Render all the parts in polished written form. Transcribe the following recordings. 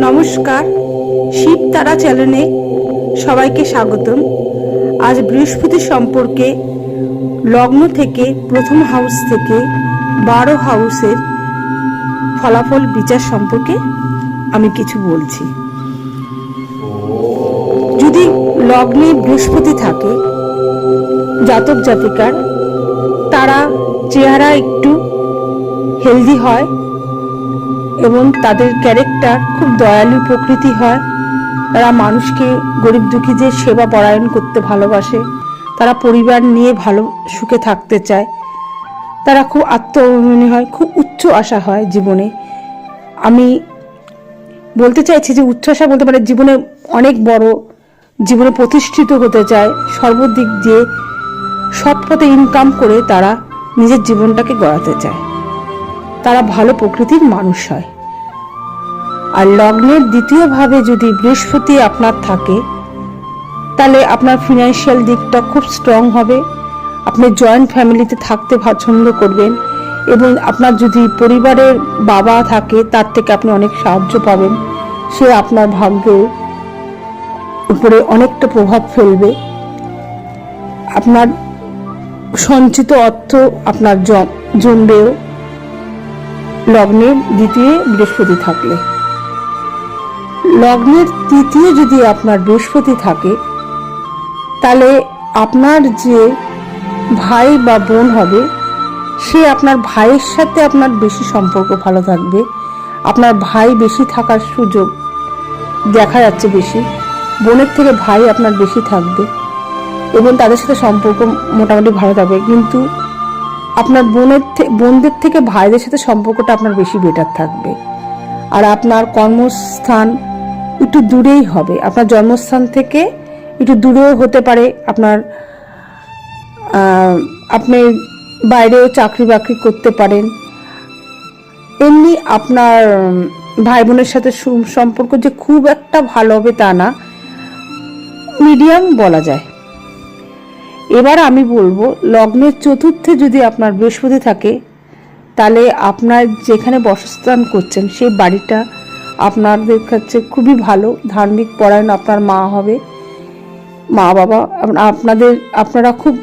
নমস্কার, শিব তারা চ্যানেলে সবাইকে স্বাগতম। আজ বৃহস্পতি সম্পর্কে লগ্ন থেকে প্রথম হাউস থেকে 12 হাউসের ফলাফল বিচার সম্পর্কে আমি কিছু বলছি। যদি লগ্নে বৃহস্পতি থাকে জাতক জাতিকার, তারা চেহারা একটু হেলদি হয় এবং তাদের ক্যারেক্টার খুব দয়ালু প্রকৃতি হয়। তারা মানুষকে, গরিব দুঃখীদের সেবা পরায়ণ করতে ভালোবাসে। তারা পরিবার নিয়ে ভালো সুখে থাকতে চায়। তারা খুব আত্মঅভিমানী হয়, খুব উচ্চ আশা হয় জীবনে। আমি বলতে চাইছি যে উচ্চ আশা বলতে পারে জীবনে অনেক বড়, জীবনে প্রতিষ্ঠিত হতে চায়, সর্বদিক দিয়ে সৎ পথে ইনকাম করে তারা নিজের জীবনটাকে গড়াতে চায়। তারা ভালো প্রকৃতির মানুষ হয়। আর লগ্নের দ্বিতীয় ভাবে যদি বৃহস্পতি আপনার থাকে, তাহলে আপনার ফিনান্সিয়াল দিকটা খুব স্ট্রং হবে। আপনি জয়েন্ট ফ্যামিলিতে থাকতে পছন্দ করবেন এবং আপনার যদি পরিবারের বাবা থাকে, তার থেকে আপনি অনেক সাহায্য পাবেন। সে আপনার ভাগ্যের উপরে অনেকটা প্রভাব ফেলবে। আপনার সঞ্চিত অর্থ আপনার জমবেও লগ্নের দ্বিতীয় বৃহস্পতি থাকলে। লগ্নের তৃতীয় যদি আপনার বৃহস্পতি থাকে, তাহলে আপনার যে ভাই বা বোন হবে, সে আপনার ভাইয়ের সাথে আপনার বেশি সম্পর্ক ভালো থাকবে। আপনার ভাই বেশি থাকার সুযোগ দেখা যাচ্ছে বেশি। বোনের থেকে ভাই আপনার বেশি থাকবে এবং তাদের সাথে সম্পর্ক মোটামুটি ভালো থাকবে। কিন্তু আপনার বোনদের থেকে ভাইদের সাথে সম্পর্কটা আপনার বেশি বেটার থাকবে। আর আপনার কর্মস্থান একটু দূরেই হবে, আপনার জন্মস্থান থেকে একটু দূরেও হতে পারে। আপনি বাইরেও চাকরি বাকরি করতে পারেন। এমনি আপনার ভাই বোনের সাথে সম্পর্ক যে খুব একটা ভালো হবে তা না, মিডিয়াম বলা যায়। এবার আমি বলবো, লগ্নের চতুর্থে যদি আপনার বৃহস্পতি থাকে, তাহলে আপনার যেখানে বাসস্থান করছেন সেই বাড়িটা আপনাদের কাছে খুবই ভালো। ধার্মিক পরায়ণ আপনার মা হবে, মা বাবা আপনারা খুব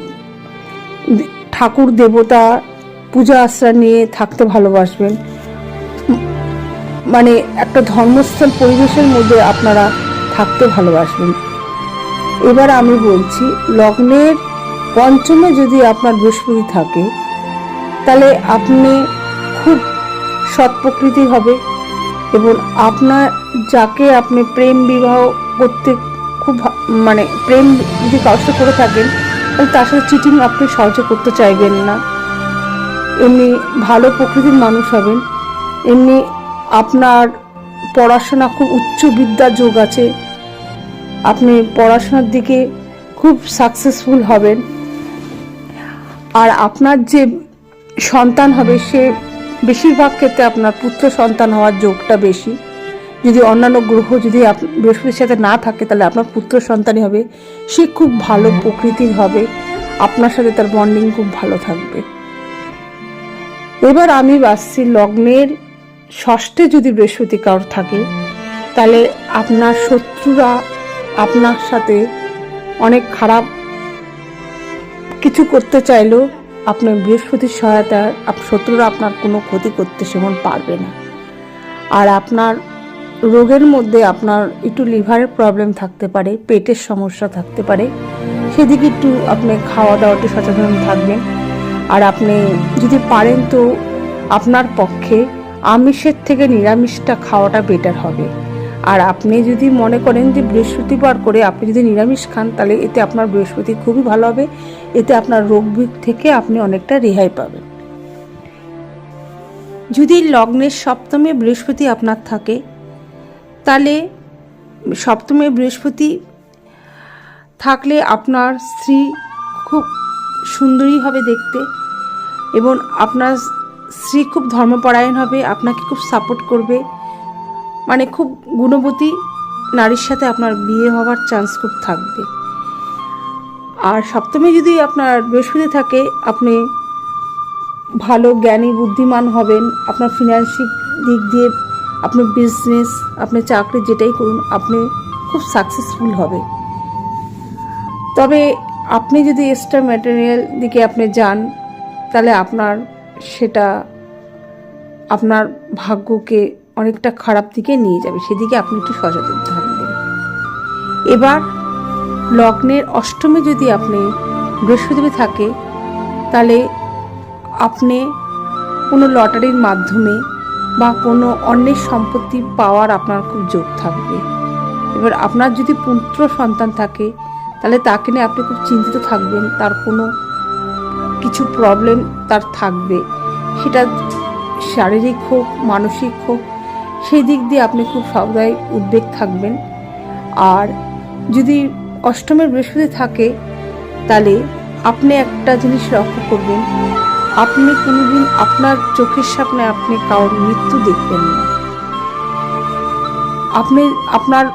ঠাকুর দেবতা পূজা আশ্রা নিয়ে থাকতে ভালোবাসবেন। মানে একটা ধর্মস্থল পরিবেশের মধ্যে আপনারা থাকতে ভালোবাসবেন। এবার আমি বলছি, লগ্নের পঞ্চমে যদি আপনার বৃহস্পতি থাকে, তাহলে আপনি খুব সৎ প্রকৃতি হবে এবং আপনার যাকে আপনি প্রেম বিবাহ করতে খুব প্রেম যদি কাউকে করে থাকেন, তাহলে তার সাথে চিটিং আপনি সহজে করতে চাইবেন না। এমনি ভালো প্রকৃতির মানুষ হবেন। এমনি আপনার পড়াশোনা খুব উচ্চ বিদ্যার যোগ আছে। আপনি পড়াশোনার দিকে খুব সাকসেসফুল হবেন। আর আপনার যে সন্তান হবে, সে বেশিরভাগ ক্ষেত্রে আপনার পুত্র সন্তান হওয়ার যোগটা বেশি। যদি অন্যান্য গ্রহ যদি বৃহস্পতির সাথে না থাকে, তাহলে আপনার পুত্র সন্তানই হবে। সে খুব ভালো প্রকৃতির হবে, আপনার সাথে তার বন্ডিং খুব ভালো থাকবে। এবার আমি আসছি, লগ্নের ষষ্ঠে যদি বৃহস্পতি কারোর থাকে, তাহলে আপনার শত্রুরা আপনার সাথে অনেক খারাপ কিছু করতে চাইলেও আপনার বৃহস্পতির সহায়তা শত্রুরা আপনার কোনো ক্ষতি করতে সেমন পারবে না। আর আপনার রোগের মধ্যে আপনার একটু লিভারের প্রবলেম থাকতে পারে, পেটের সমস্যা থাকতে পারে, সেদিকে একটু আপনি খাওয়া দাওয়াতে সচেতন থাকবেন। আর আপনি যদি পারেন তো আপনার পক্ষে আমিষের থেকে নিরামিষটা খাওয়াটা বেটার হবে। আর আপনি যদি মনে করেন যে বৃহস্পতিবার করে আপনি যদি নিরামিষ খান, তাহলে এতে আপনার বৃহস্পতি খুবই ভালো হবে। এতে আপনার রোগ থেকে আপনি অনেকটা রেহাই পাবেন। যদি লগ্নের সপ্তমে বৃহস্পতি আপনার থাকে, তাহলে সপ্তমে বৃহস্পতি থাকলে আপনার স্ত্রী খুব সুন্দরী হবে দেখতে এবং আপনার স্ত্রী খুব ধর্মপরায়ণ হবে, আপনাকে খুব সাপোর্ট করবে। খুব গুণবতী নারীর সাথে আপনার বিয়ে হওয়ার চান্স খুব থাকবে। আর সপ্তমে যদি আপনার বৃহস্পতি থাকে, আপনি ভালো জ্ঞানী বুদ্ধিমান হবেন। আপনার ফিনান্সিক দিক দিয়ে আপনি বিজনেস, আপনি চাকরি যেটাই করুন, আপনি খুব সাকসেসফুল হবে। তবে আপনি যদি এক্সট্রা ম্যাটেরিয়াল দিকে আপনি যান, তাহলে সেটা আপনার ভাগ্যকে অনেকটা খারাপ দিকে নিয়ে যাবে, সেদিকে আপনি একটু সচেতন থাকবেন। এবার লগ্নের অষ্টমে যদি আপনি বৃহস্পতি থাকে, তাহলে আপনি কোনো লটারির মাধ্যমে বা কোনো অন্যের সম্পত্তি পাওয়ার আপনার খুব যোগ থাকবে। এবার আপনার যদি পুত্র সন্তান থাকে, তাহলে তাকে নিয়ে আপনি খুব চিন্তিত থাকবেন, তার কোনো কিছু প্রবলেম তার থাকবে, সেটা শারীরিক হোক মানসিক হোক, সেই দিক দিয়ে আপনি খুব সদাই উদ্বেগ থাকবেন। আর যদি অষ্টমের বৃহস্পতি থাকে, তাহলে আপনি একটা জিনিস লক্ষ্য করবেন, আপনি কোনোদিন আপনার চোখের সামনে আপনি কারোর মৃত্যু দেখবেন না। আপনি আপনার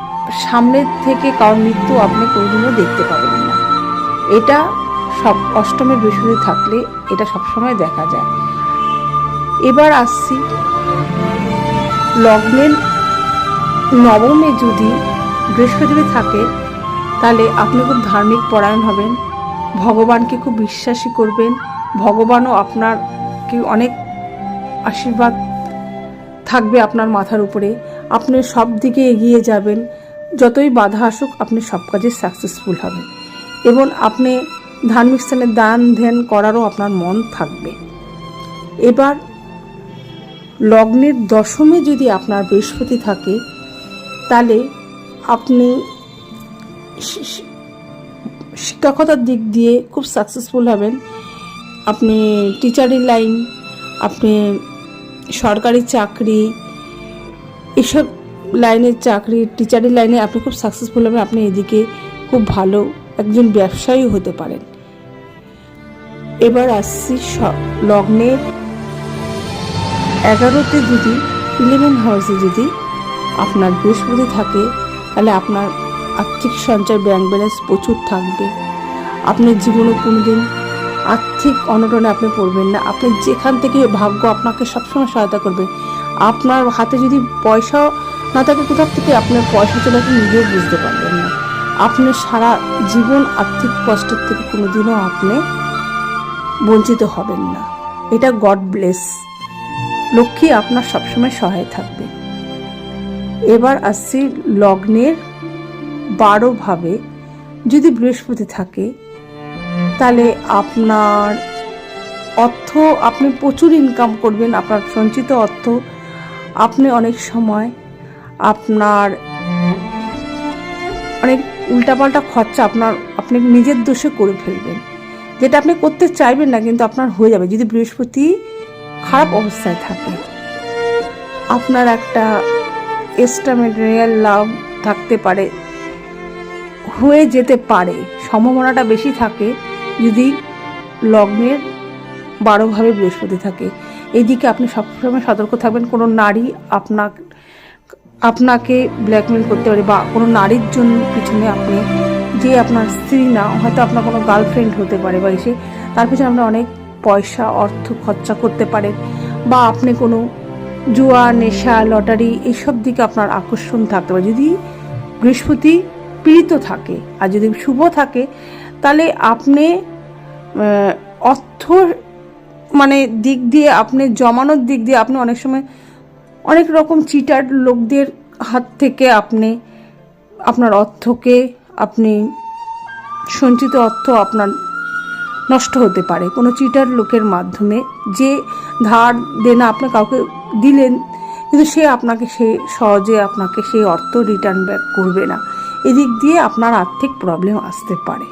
সামনে থেকে কারোর মৃত্যু আপনি কোনোদিনও দেখতে পাবেন না। এটা সব অষ্টমের বৃহস্পতি থাকলে এটা সবসময় দেখা যায়। এবার আসছি লগ্নের নবমে যদি বৃহস্পতি থাকে, তাহলে আপনি খুব ধার্মিক পরায়ণ হবেন, ভগবানকে খুব বিশ্বাসী করবেন, ভগবানও আপনাকে অনেক আশীর্বাদ থাকবে আপনার মাথার উপরে, আপনি সব দিকে এগিয়ে যাবেন, যতই বাধা আসুক আপনি সব কাজে সাকসেসফুল হবেন, এবং আপনি ধার্মিক স্থানে দান ধ্যান করারও আপনার মন থাকবে। এবার লগ্নের দশমে যদি আপনার বৃহস্পতি থাকে, তাহলে আপনি শিক্ষকতার দিক দিয়ে খুব সাকসেসফুল হবেন। আপনি টিচারের লাইন, আপনি সরকারি চাকরি, এসব লাইনের চাকরি, টিচারের লাইনে আপনি খুব সাকসেসফুল হবেন। আপনি এদিকে খুব ভালো একজন ব্যবসায়ী হতে পারেন। এবার আসছি লগ্নের 11তে যদি 11 হাউসে যদি আপনার বৃহস্পতি থাকে, তাহলে আপনার আর্থিক সঞ্চয় ব্যাংক ব্যালেন্স প্রচুর থাকবে। আপনি জীবনে কোনোদিন আর্থিক অনটনে আপনি পড়বেন না। আপনি যেখান থেকে ভাগ্য আপনাকে সবসময় সহায়তা করবে। আপনার হাতে যদি পয়সা না থাকে, কোথাও থেকে আপনার পয়সা চলে আপনি নিজেও বুঝতে পারবেন না। আপনি সারা জীবন আর্থিক কষ্টের থেকে কোনোদিনও আপনি বঞ্চিত হবেন না। এটা গড ব্লেস, লক্ষ্মী আপনার সবসময় সহায় থাকবে। এবার আসছি লগ্নের 12 ভাবে যদি বৃহস্পতি থাকে, তাহলে আপনার অর্থ আপনি প্রচুর ইনকাম করবেন। আপনার সঞ্চিত অর্থ আপনি অনেক সময় আপনার অনেক উল্টাপাল্টা খরচা আপনি নিজের দোষে করে ফেলবেন, যেটা আপনি করতে চাইবেন না, কিন্তু আপনার হয়ে যাবে যদি বৃহস্পতি খারাপ অবস্থায় থাকে। আপনার একটা এক্সট্রা ম্যাটেরিয়াল লাভ থাকতে পারে, হয়ে যেতে পারে, সম্ভাবনাটা বেশি থাকে যদি লগ্নের 12 ভাবে বৃহস্পতি থাকে। এইদিকে আপনি সবসময় সতর্ক থাকবেন। কোনো নারী আপনাকে ব্ল্যাকমেল করতে পারে, বা কোনো নারীর জন্য পিছনে আপনি, যে আপনার স্ত্রী না, হয়তো আপনার কোনো গার্লফ্রেন্ড হতে পারে, বা এসে তার পিছনে আপনি অনেক পয়সা অর্থ খরচা করতে পারেন, বা আপনি কোনো জুয়া নেশা লটারি এইসব দিকে আপনার আকর্ষণ থাকতে পারে যদি বৃহস্পতি পীড়িত থাকে। আর যদি শুভ থাকে, তাহলে আপনি অর্থ দিক দিয়ে, আপনি জমানোর দিক দিয়ে আপনি অনেক সময় অনেক রকম চিটার লোকদের হাত থেকে আপনার অর্থকে, আপনি সঞ্চিত অর্থ আপনার নষ্ট হতে পারে কোনো চিটার লোকের মাধ্যমে। যে ধার দেনা আপনি কাউকে দিলেন, কিন্তু সে আপনাকে সহজে আপনাকে সেই অর্থ রিটার্ন ব্যাক করবে না। এদিক দিয়ে আপনার আর্থিক প্রবলেম আসতে পারে।